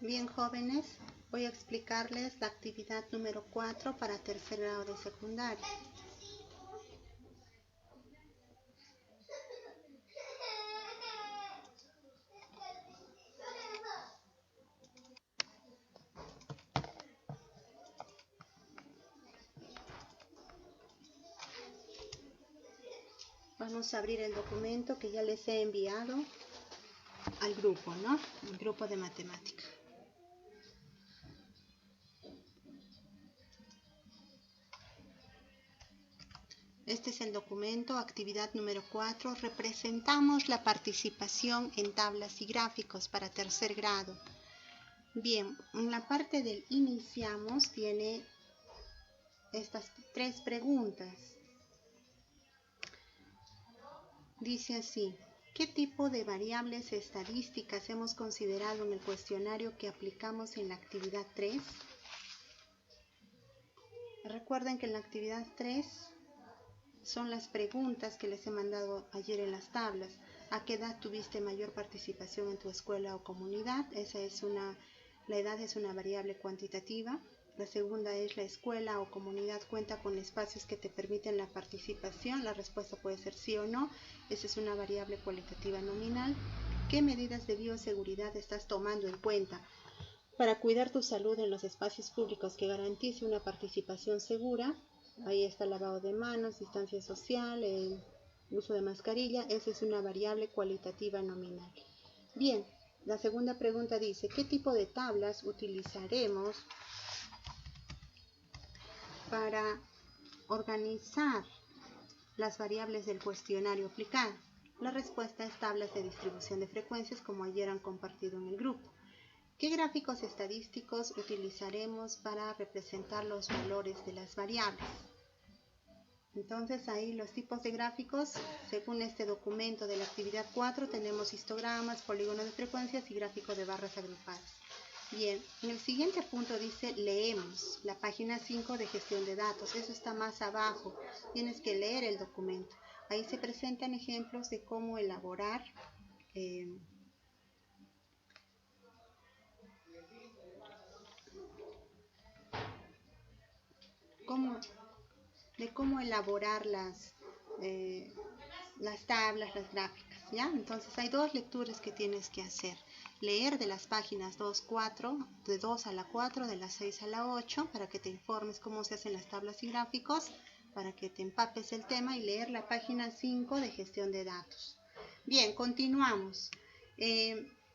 Bien, jóvenes, voy a explicarles la actividad número 4 para tercer grado de secundaria. Vamos a abrir el documento que ya les he enviado al grupo, ¿no? El grupo de matemática. Este es el documento, actividad número 4. Representamos la participación en tablas y gráficos para tercer grado. Bien, en la parte del iniciamos tiene estas 3 preguntas. Dice así: ¿qué tipo de variables estadísticas hemos considerado en el cuestionario que aplicamos en la actividad 3? Recuerden que en la actividad 3 son las preguntas que les he mandado ayer en las tablas. ¿A qué edad tuviste mayor participación en tu escuela o comunidad? La edad es una variable cuantitativa. La segunda es: ¿la escuela o comunidad cuenta con espacios que te permiten la participación? La respuesta puede ser sí o no. Esa es una variable cualitativa nominal. ¿Qué medidas de bioseguridad estás tomando en cuenta para cuidar tu salud en los espacios públicos que garantice una participación segura? Ahí está el lavado de manos, distancia social, el uso de mascarilla. Esa es una variable cualitativa nominal. Bien, la segunda pregunta dice: ¿qué tipo de tablas utilizaremos para organizar las variables del cuestionario aplicado? La respuesta es tablas de distribución de frecuencias, como ayer han compartido en el grupo. ¿Qué gráficos estadísticos utilizaremos para representar los valores de las variables? Entonces ahí los tipos de gráficos, según este documento de la actividad 4, tenemos histogramas, polígono de frecuencias y gráfico de barras agrupadas. Bien, en el siguiente punto dice: leemos la página 5 de gestión de datos. Eso está más abajo, tienes que leer el documento. Ahí se presentan ejemplos de cómo elaborar cómo elaborar las tablas, las gráficas, ¿ya? Entonces hay 2 lecturas que tienes que hacer: leer de las páginas 2, 4, de 2 a la 4, de las 6 a la 8, para que te informes cómo se hacen las tablas y gráficos, para que te empapes el tema, y leer la página 5 de gestión de datos. Bien, continuamos.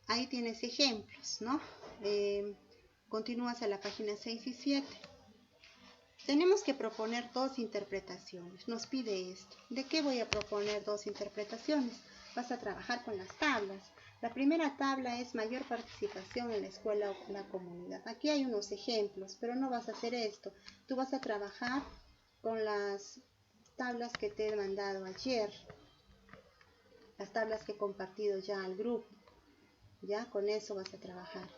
Ahí tienes ejemplos, ¿no? Continúas a la página 6 y 7. Tenemos que proponer 2 interpretaciones. Nos pide esto. ¿De qué voy a proponer 2 interpretaciones? Vas a trabajar con las tablas. La primera tabla es mayor participación en la escuela o la comunidad. Aquí hay unos ejemplos, pero no vas a hacer esto. Tú vas a trabajar con las tablas que te he mandado ayer, las tablas que he compartido ya al grupo. Ya con eso vas a trabajar.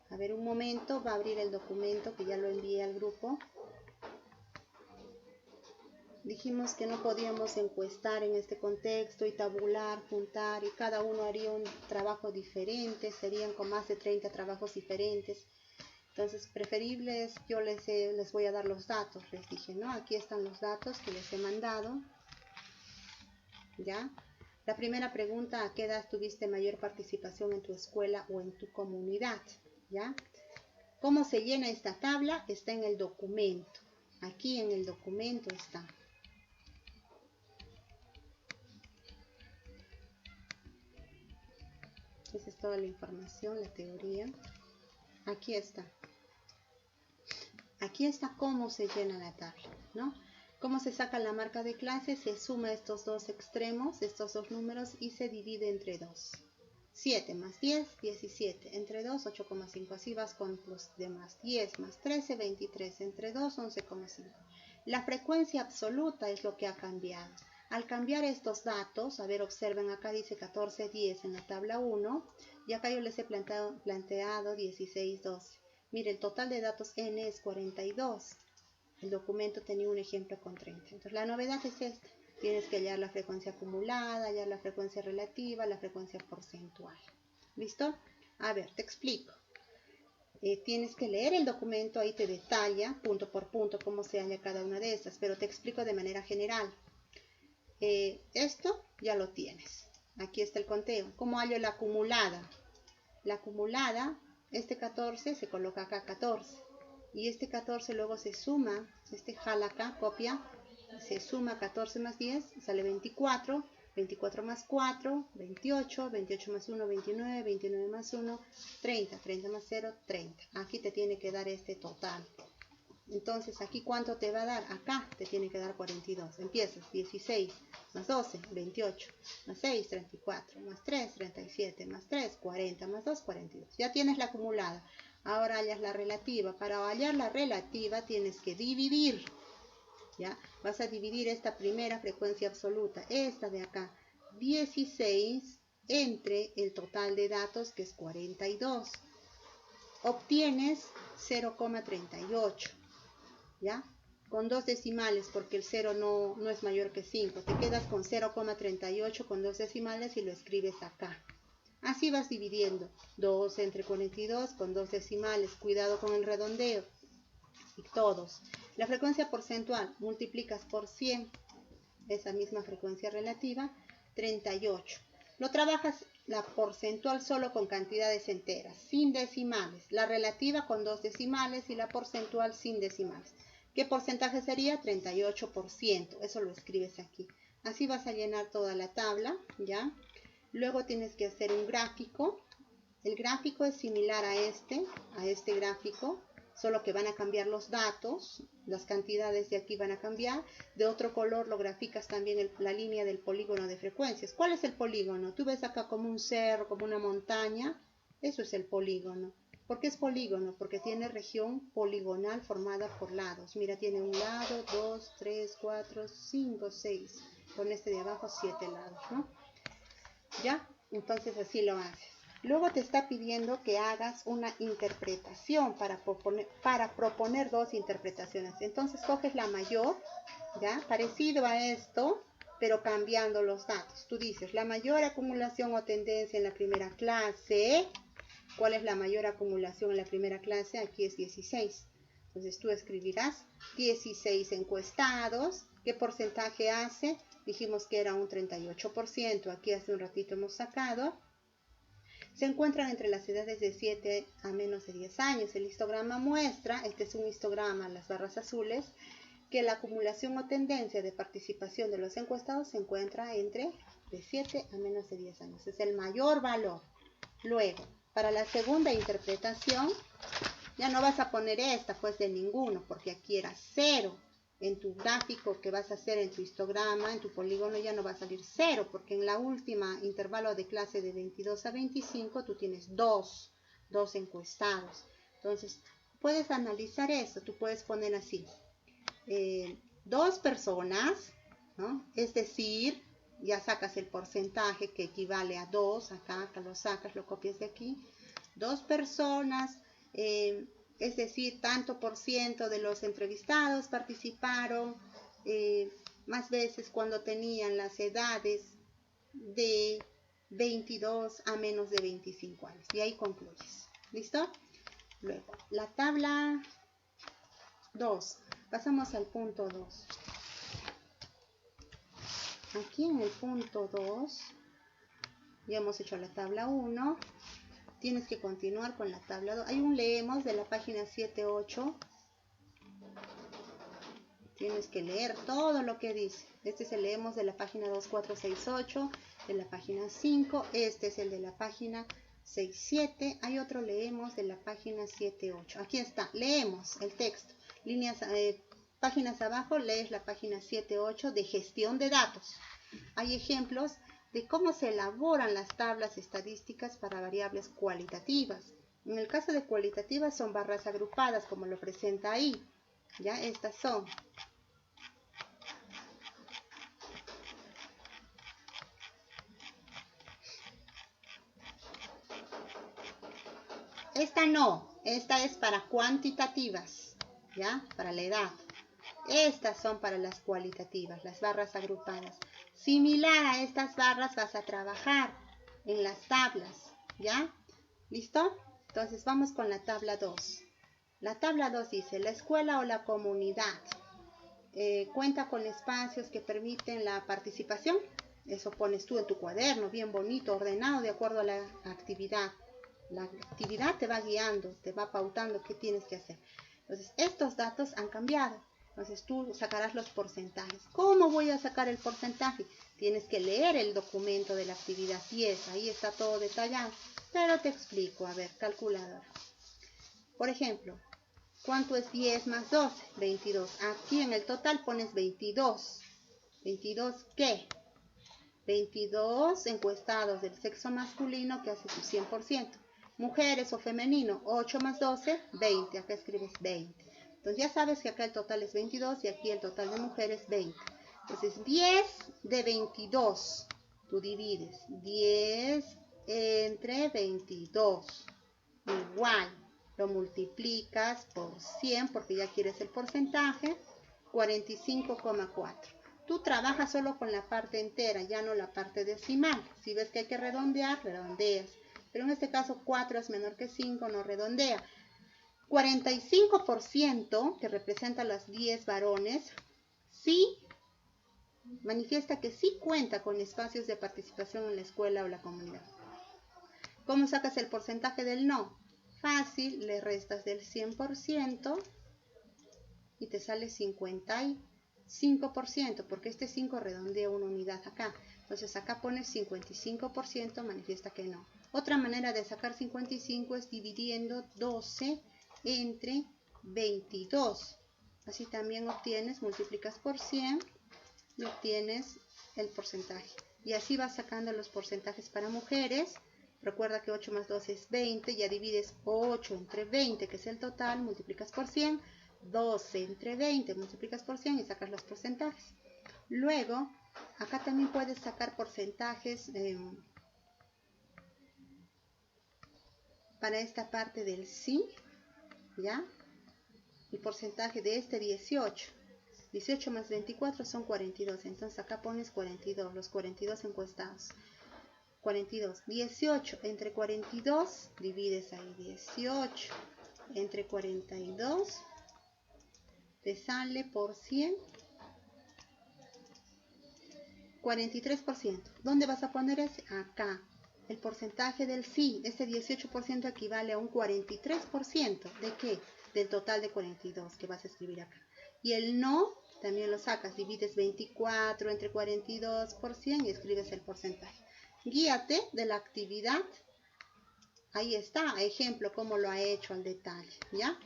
A ver, un momento, va a abrir el documento que ya lo envié al grupo. Dijimos que no podíamos encuestar en este contexto y tabular, juntar, y cada uno haría un trabajo diferente, serían con más de 30 trabajos diferentes. Entonces, preferibles, yo les voy a dar los datos, les dije, ¿no? Aquí están los datos que les he mandado. ¿Ya? La primera pregunta: ¿a qué edad tuviste mayor participación en tu escuela o en tu comunidad? ¿Ya? ¿Cómo se llena esta tabla? Está en el documento. Aquí en el documento está. Esa es toda la información, la teoría. Aquí está. Aquí está cómo se llena la tabla, ¿no? ¿Cómo se saca la marca de clase? Se suma estos 2 extremos, estos 2 números, y se divide entre 2. 7 más 10, 17. Entre 2, 8,5. Así vas con los demás. 10 más 13, 23. Entre 2, 11,5. La frecuencia absoluta es lo que ha cambiado. Al cambiar estos datos, a ver, observen, acá dice 14, 10 en la tabla 1, y acá yo les he planteado 16, 12. Mire, el total de datos n es 42. El documento tenía un ejemplo con 30. Entonces la novedad es esta. Tienes que hallar la frecuencia acumulada, hallar la frecuencia relativa, la frecuencia porcentual. ¿Listo? A ver, te explico. Tienes que leer el documento, ahí te detalla punto por punto cómo se halla cada una de estas, pero te explico de manera general. Esto ya lo tienes. Aquí está el conteo. ¿Cómo hallo la acumulada? La acumulada, este 14 se coloca acá 14. Y este 14 luego se suma, este jala acá, copia, se suma 14 más 10, sale 24. 24 más 4, 28, 28 más 1, 29, 29 más 1, 30, 30 más 0, 30. Aquí te tiene que dar este total. Entonces, ¿aquí cuánto te va a dar? Acá te tiene que dar 42. Empiezas, 16, más 12, 28, más 6, 34, más 3, 37, más 3, 40, más 2, 42. Ya tienes la acumulada. Ahora hallas la relativa. Para hallar la relativa tienes que dividir. ¿Ya? Vas a dividir esta primera frecuencia absoluta, esta de acá, 16, entre el total de datos, que es 42. Obtienes 0,38, ¿ya? Con dos decimales, porque el 0 no es mayor que 5. Te quedas con 0,38 con dos decimales y lo escribes acá. Así vas dividiendo. 2 entre 42 con dos decimales. Cuidado con el redondeo. Y todos. La frecuencia porcentual, multiplicas por 100, esa misma frecuencia relativa, 38. Lo trabajas la porcentual solo con cantidades enteras, sin decimales. La relativa con dos decimales y la porcentual sin decimales. ¿Qué porcentaje sería? 38%. Eso lo escribes aquí. Así vas a llenar toda la tabla, ¿ya? Luego tienes que hacer un gráfico. El gráfico es similar a este gráfico, solo que van a cambiar los datos, las cantidades de aquí van a cambiar. De otro color lo graficas también la línea del polígono de frecuencias. ¿Cuál es el polígono? Tú ves acá como un cerro, como una montaña. Eso es el polígono. ¿Por qué es polígono? Porque tiene región poligonal formada por lados. Mira, tiene un lado, 2, 3, 4, 5, 6. Con este de abajo 7 lados, ¿no? ¿Ya? Entonces así lo haces. Luego te está pidiendo que hagas una interpretación para proponer dos interpretaciones. Entonces coges la mayor, ¿ya? Parecido a esto, pero cambiando los datos. Tú dices, la mayor acumulación o tendencia en la primera clase. ¿Cuál es la mayor acumulación en la primera clase? Aquí es 16. Entonces tú escribirás 16 encuestados. ¿Qué porcentaje hace? Dijimos que era un 38%. Aquí hace un ratito hemos sacado. Se encuentran entre las edades de 7 a menos de 10 años. El histograma muestra, este es un histograma, las barras azules, que la acumulación o tendencia de participación de los encuestados se encuentra entre de 7 a menos de 10 años. Es el mayor valor. Luego, para la segunda interpretación, ya no vas a poner esta, pues de ninguno, porque aquí era 0. En tu gráfico que vas a hacer, en tu histograma, en tu polígono, ya no va a salir 0, porque en la última intervalo de clase de 22 a 25, tú tienes dos encuestados. Entonces, puedes analizar eso. Tú puedes poner así, 2 personas, ¿no? Es decir, ya sacas el porcentaje que equivale a 2, acá lo sacas, lo copias de aquí. 2 personas, es decir, tanto por ciento de los entrevistados participaron más veces cuando tenían las edades de 22 a menos de 25 años. Y ahí concluyes. ¿Listo? Luego, la tabla 2. Pasamos al punto 2. Aquí en el punto 2, ya hemos hecho la tabla 1. Tienes que continuar con la tabla 2. Hay un leemos de la página 7-8. Tienes que leer todo lo que dice. Este es el leemos de la página 2468, de la página 5. Este es el de la página 67. Hay otro leemos de la página 7-8. Aquí está, leemos el texto. Páginas abajo lees la página 7-8 de gestión de datos. Hay ejemplos de cómo se elaboran las tablas estadísticas para variables cualitativas. En el caso de cualitativas son barras agrupadas, como lo presenta ahí. Ya, estas son. Esta no, esta es para cuantitativas, ¿ya? Para la edad. Estas son para las cualitativas, las barras agrupadas. Similar a estas barras vas a trabajar en las tablas, ¿ya? ¿Listo? Entonces vamos con la tabla 2. La tabla 2 dice, la escuela o la comunidad cuenta con espacios que permiten la participación. Eso pones tú en tu cuaderno, bien bonito, ordenado, de acuerdo a la actividad. La actividad te va guiando, te va pautando qué tienes que hacer. Entonces, estos datos han cambiado. Entonces, tú sacarás los porcentajes. ¿Cómo voy a sacar el porcentaje? Tienes que leer el documento de la actividad 10. Ahí está todo detallado. Pero te explico. A ver, calculadora. Por ejemplo, ¿cuánto es 10 más 12? 22. Aquí en el total pones 22. ¿22 qué? 22 encuestados del sexo masculino que hace su 100%. Mujeres o femenino, 8 más 12, 20. Acá escribes 20. Entonces ya sabes que acá el total es 22 y aquí el total de mujeres 20. Entonces 10 de 22. Tú divides 10 entre 22. Igual. Lo multiplicas por 100 porque ya quieres el porcentaje. 45,4. Tú trabajas solo con la parte entera, ya no la parte decimal. Si ves que hay que redondear, redondeas. Pero en este caso 4 es menor que 5, no redondea. 45%, que representa las 10 varones, sí manifiesta que sí cuenta con espacios de participación en la escuela o la comunidad. ¿Cómo sacas el porcentaje del no? Fácil, le restas del 100% y te sale 55%, porque este 5 redondea una unidad acá. Entonces acá pones 55%, manifiesta que no. Otra manera de sacar 55 es dividiendo 12 entre 22. Así también obtienes, multiplicas por 100 y obtienes el porcentaje. Y así vas sacando los porcentajes para mujeres. Recuerda que 8 más 12 es 20, ya divides 8 entre 20, que es el total, multiplicas por 100, 12 entre 20, multiplicas por 100 y sacas los porcentajes. Luego, acá también puedes sacar porcentajes para esta parte del sí, ¿ya? El porcentaje de este 18. 18 más 24 son 42, entonces acá pones 42, los 42 encuestados. 42, 18 entre 42, divides ahí 18 entre 42, te sale por 100, 43%. ¿Dónde vas a poner ese? Acá. El porcentaje del sí, este 18% equivale a un 43%. ¿De qué? Del total de 42 que vas a escribir acá. Y el no, también lo sacas, divides 24 entre 42 por 100 y escribes el porcentaje. Guíate de la actividad. Ahí está, ejemplo, cómo lo ha hecho al detalle, ¿ya?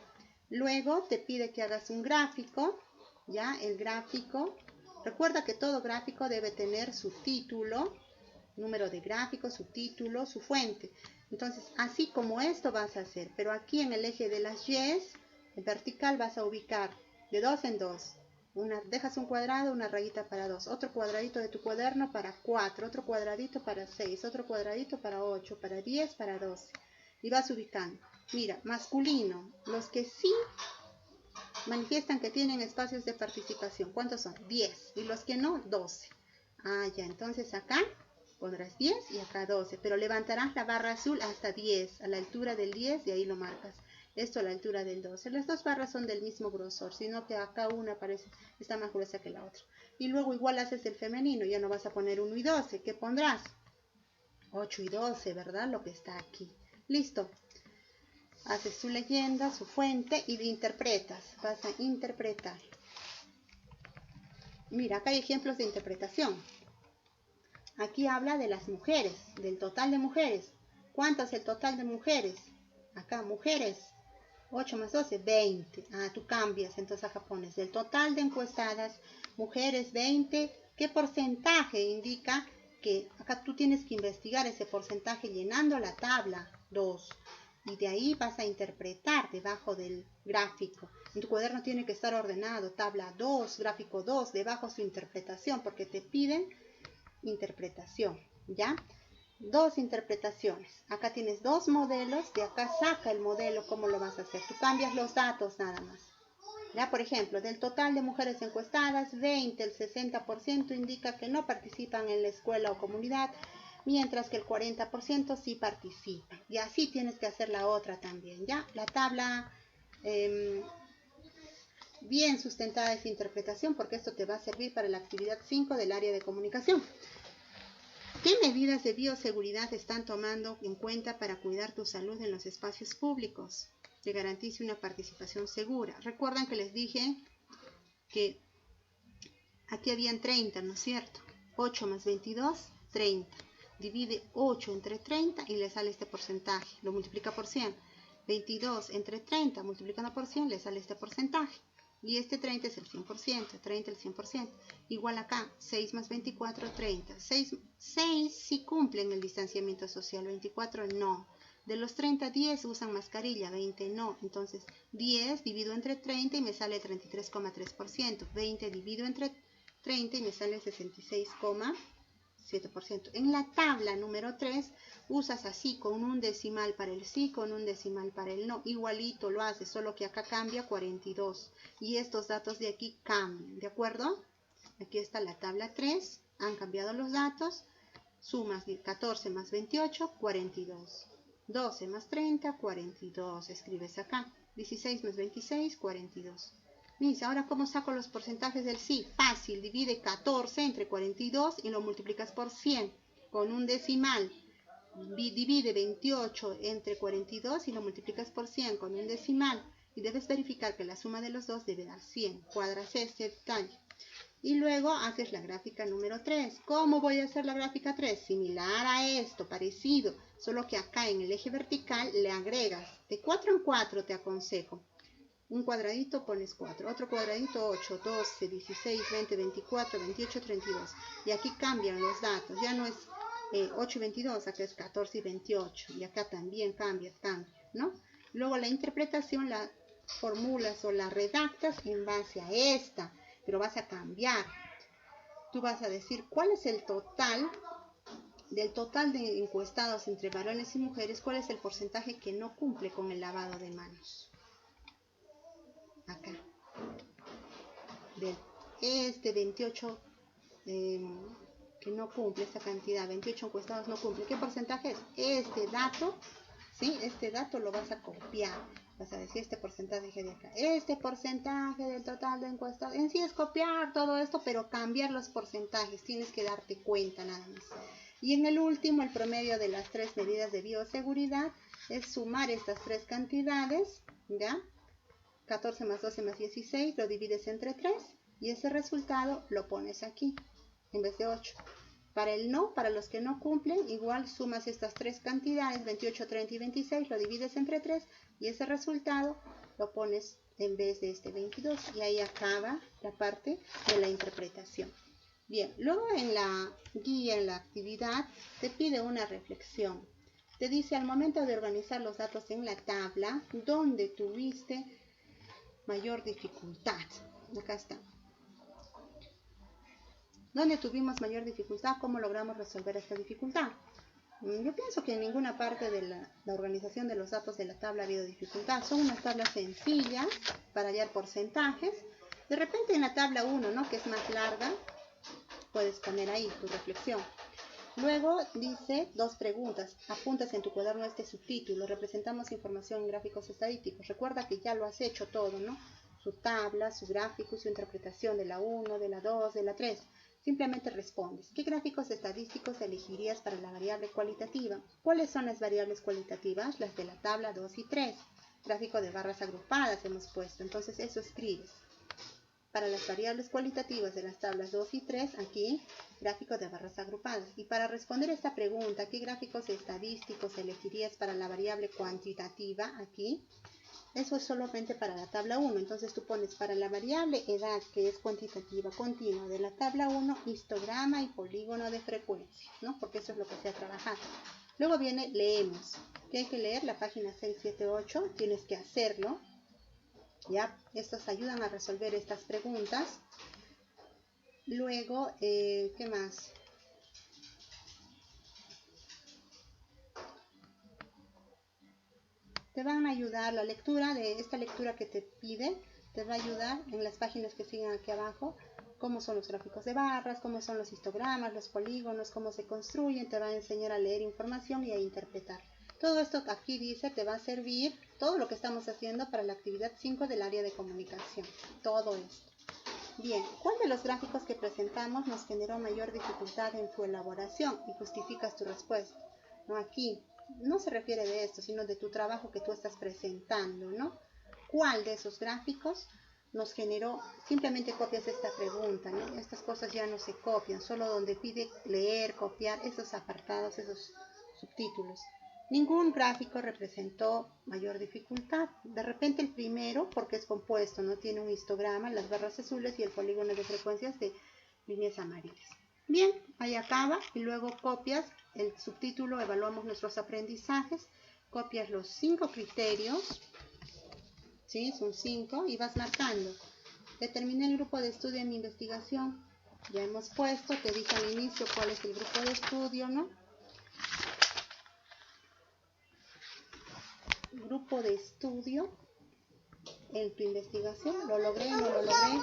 Luego te pide que hagas un gráfico, ¿ya? El gráfico, recuerda que todo gráfico debe tener su título, número de gráfico, su título, su fuente. Entonces, así como esto vas a hacer, pero aquí en el eje de las Y's, en vertical vas a ubicar de 2 en 2. Dejas un cuadrado, una rayita para 2, otro cuadradito de tu cuaderno para 4, otro cuadradito para 6, otro cuadradito para 8, para 10, para 12. Y vas ubicando. Mira, masculino, los que sí manifiestan que tienen espacios de participación. ¿Cuántos son? 10. Y los que no, 12. Ah, ya, entonces acá pondrás 10 y acá 12. Pero levantarás la barra azul hasta 10, a la altura del 10 y ahí lo marcas. Esto a la altura del 12. Las dos barras son del mismo grosor, sino que acá una parece, está más gruesa que la otra. Y luego igual haces el femenino, ya no vas a poner 1 y 12. ¿Qué pondrás? 8 y 12, ¿verdad? Lo que está aquí. Listo. Haces su leyenda, su fuente y interpretas. Vas a interpretar. Mira, acá hay ejemplos de interpretación. Aquí habla de las mujeres, del total de mujeres. ¿Cuánto es el total de mujeres? Acá, mujeres. 8 más 12, 20. Ah, tú cambias, entonces acá pones del total de encuestadas, mujeres 20. ¿Qué porcentaje indica? Que acá tú tienes que investigar ese porcentaje llenando la tabla 2. Y de ahí vas a interpretar debajo del gráfico. En tu cuaderno tiene que estar ordenado, tabla 2, gráfico 2, debajo su interpretación, porque te piden interpretación, ¿ya? Dos interpretaciones. Acá tienes dos modelos, de acá saca el modelo, cómo lo vas a hacer. Tú cambias los datos nada más. ¿Ya? Por ejemplo, del total de mujeres encuestadas, 20, el 60% indica que no participan en la escuela o comunidad. mientras que el 40% sí participa. Y así tienes que hacer la otra también, ¿ya? La tabla bien sustentada es interpretación, porque esto te va a servir para la actividad 5 del área de comunicación. ¿Qué medidas de bioseguridad están tomando en cuenta para cuidar tu salud en los espacios públicos? Que garantice una participación segura. Recuerdan que les dije que aquí habían 30, ¿no es cierto? 8 más 22, 30. Divide 8 entre 30 y le sale este porcentaje. Lo multiplica por 100. 22 entre 30 multiplicando por 100 le sale este porcentaje. Y este 30 es el 100%, 30 el 100%. Igual acá, 6 más 24, 30. 6 sí cumplen el distanciamiento social, 24 no. De los 30, 10 usan mascarilla, 20 no. Entonces, 10 divido entre 30 y me sale 33,3%. 20 divido entre 30 y me sale 66,7%. En la tabla número 3 usas así, con un decimal para el sí, con un decimal para el no. Igualito lo haces, solo que acá cambia 42. Y estos datos de aquí cambian, ¿de acuerdo? Aquí está la tabla 3, han cambiado los datos. Sumas 14 más 28, 42. 12 más 30, 42. Escribes acá. 16 más 26, 42. Dice, ahora ¿cómo saco los porcentajes del sí? Fácil, divide 14 entre 42 y lo multiplicas por 100 con un decimal. Divide 28 entre 42 y lo multiplicas por 100 con un decimal. Y debes verificar que la suma de los dos debe dar 100. Cuadras este detalle. Y luego haces la gráfica número 3. ¿Cómo voy a hacer la gráfica 3? Similar a esto, parecido. Solo que acá en el eje vertical le agregas. De 4 en 4 te aconsejo. Un cuadradito pones 4, otro cuadradito 8, 12, 16, 20, 24, 28, 32. Y aquí cambian los datos. Ya no es 8 y 22, acá es 14 y 28. Y acá también cambia, ¿no? Luego la interpretación la formulas o la redactas en base a esta, pero vas a cambiar. Tú vas a decir cuál es el total, del total de encuestados entre varones y mujeres, cuál es el porcentaje que no cumple con el lavado de manos. Acá. De este 28 que no cumple esta cantidad, 28 encuestados no cumple. ¿Qué porcentaje es? Este dato, ¿sí? Este dato lo vas a copiar. Vas a decir este porcentaje de acá. Este porcentaje del total de encuestados. En sí es copiar todo esto, pero cambiar los porcentajes. Tienes que darte cuenta nada más. Y en el último, el promedio de las 3 medidas de bioseguridad es sumar estas 3 cantidades, ¿ya? 14 más 12 más 16, lo divides entre 3 y ese resultado lo pones aquí en vez de 8. Para el no, para los que no cumplen, igual sumas estas 3 cantidades, 28, 30 y 26, lo divides entre 3 y ese resultado lo pones en vez de este 22 y ahí acaba la parte de la interpretación. Bien, luego en la guía, en la actividad, te pide una reflexión. Te dice al momento de organizar los datos en la tabla, ¿dónde tuviste mayor dificultad? Acá está. ¿Dónde tuvimos mayor dificultad? ¿Cómo logramos resolver esta dificultad? Yo pienso que en ninguna parte de la organización de los datos de la tabla ha habido dificultad. Son unas tablas sencillas para hallar porcentajes. De repente en la tabla 1, ¿no?, que es más larga, puedes poner ahí tu reflexión. Luego dice 2 preguntas. Apuntas en tu cuaderno este subtítulo. Representamos información en gráficos estadísticos. Recuerda que ya lo has hecho todo, ¿no? Su tabla, su gráfico, su interpretación de la 1, de la 2, de la 3. Simplemente respondes. ¿Qué gráficos estadísticos elegirías para la variable cualitativa? ¿Cuáles son las variables cualitativas? Las de la tabla 2 y 3. Gráfico de barras agrupadas hemos puesto. Entonces eso escribes. Para las variables cualitativas de las tablas 2 y 3, aquí, gráfico de barras agrupadas. Y para responder esta pregunta, ¿qué gráficos estadísticos elegirías para la variable cuantitativa? Aquí, eso es solamente para la tabla 1. Entonces tú pones para la variable edad, que es cuantitativa continua de la tabla 1, histograma y polígono de frecuencia, ¿no? Porque eso es lo que se ha trabajado. Luego viene leemos. ¿Qué hay que leer? La página 6, 7, 8. Tienes que hacerlo. ¿Ya? Estos ayudan a resolver estas preguntas. Luego, ¿qué más? Te van a ayudar la lectura de esta lectura que te pide. Te va a ayudar en las páginas que siguen aquí abajo cómo son los gráficos de barras, cómo son los histogramas, los polígonos, cómo se construyen, te va a enseñar a leer información y a interpretar. Todo esto que aquí dice te va a servir, todo lo que estamos haciendo para la actividad 5 del área de comunicación, todo esto. Bien, ¿cuál de los gráficos que presentamos nos generó mayor dificultad en tu elaboración? Y justificas tu respuesta. No, aquí no se refiere de esto, sino de tu trabajo que tú estás presentando, ¿no? ¿Cuál de esos gráficos nos generó? Simplemente copias esta pregunta, ¿no? Estas cosas ya no se copian, solo donde pide leer, copiar esos apartados, esos subtítulos. Ningún gráfico representó mayor dificultad. De repente el primero, porque es compuesto, no tiene un histograma, las barras azules y el polígono de frecuencias de líneas amarillas. Bien, ahí acaba y luego copias el subtítulo, evaluamos nuestros aprendizajes, copias los 5 criterios, ¿sí? Son 5 y vas marcando. Determiné el grupo de estudio en mi investigación. Ya hemos puesto, te dije al inicio cuál es el grupo de estudio, ¿no? Grupo de estudio en tu investigación. ¿Lo logré? ¿No lo logré?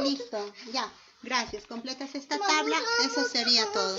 Listo, ya. Gracias. Completas esta tabla. Eso sería todo.